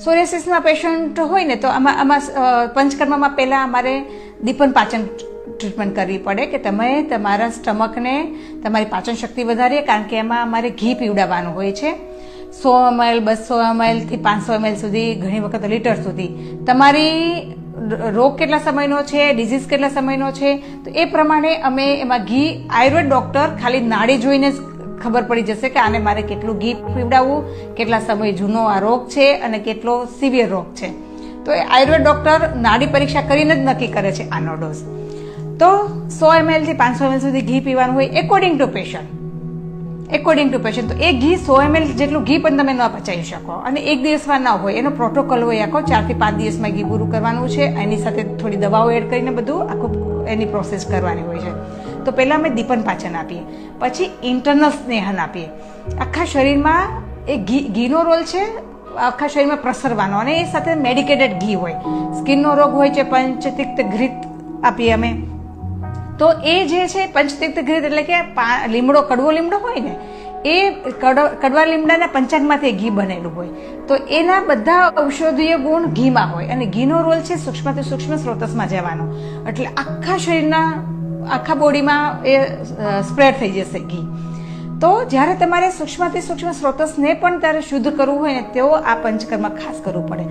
સોરિયાસિસના patient હોય ને તો આમાં પંચકર્મમાં પહેલાં અમારે દીપન પાચન ટ્રીટમેન્ટ કરવી પડે કે તમે તમારા સ્ટમકને તમારી પાચન શક્તિ વધારીએ, કારણ કે એમાં અમારે ઘી પીવડાવવાનું હોય છે 100 ml 200 ml થી 500 ml સુધી, ઘણી વખત લીટર સુધી. તમારી રોગ કેટલા સમયનો છે, ડિઝીઝ કેટલા સમયનો છે, તો એ પ્રમાણે અમે એમાં ઘી, આયુર્વેદ ડોક્ટર ખાલી નાડી જોઈને જ ખબર પડી જશે કે આને મારે કેટલું ઘી પીવડાવવું, કેટલા સમય જૂનો આ રોગ છે અને કેટલો સિવિયર રોગ છે. તો એ આયુર્વેદ ડોક્ટર નાડી પરીક્ષા કરીને જ નક્કી કરે છે આનો ડોઝ. તો 100 ml થી 500 ml સુધી ઘી પીવાનું હોય એકોર્ડિંગ ટુ પેશન્ટ. તો એ ઘી 100 ml જેટલું ઘી પણ તમે ન પચાવી શકો, અને એક દિવસમાં ના હોય, એનો પ્રોટોકોલ હોય આખો. 4 થી 5 દિવસમાં ઘી પૂરું કરવાનું છે, એની સાથે થોડી દવાઓ એડ કરીને બધું આખું એની પ્રોસેસ કરવાની હોય છે. તો પહેલાં અમે દીપન પાચન આપીએ, પછી ઇન્ટરનલ સ્નેહન આપીએ. આખા શરીરમાં એ ઘીનો રોલ છે, આખા શરીરમાં પ્રસરવાનો, અને એ સાથે મેડિકેટેડ ઘી હોય. સ્કિનનો રોગ હોય છે, પંચતિક્ત ઘૃત આપીએ અમે. તો એ જે છે પંચતિક્ત ઘૃત એટલે કે લીમડો, કડવો લીમડો હોય ને, એ કડવા લીમડાના પંચાંગમાંથી ઘી બનેલું હોય. તો એના બધા ઔષધીય ગુણ ઘીમાં હોય, અને ઘીનો રોલ છે સૂક્ષ્મથી સૂક્ષ્મ સ્રોતસમાં જવાનો. એટલે આખા શરીરના, આખા બોડીમાં એ સ્પ્રેડ થઈ જશે ઘી. તો જ્યારે તમારે સૂક્ષ્મથી સૂક્ષ્મ સ્રોતસને પણ ત્યારે શુદ્ધ કરવું હોય ને, તો આ પંચકર્મ ખાસ કરવું પડે.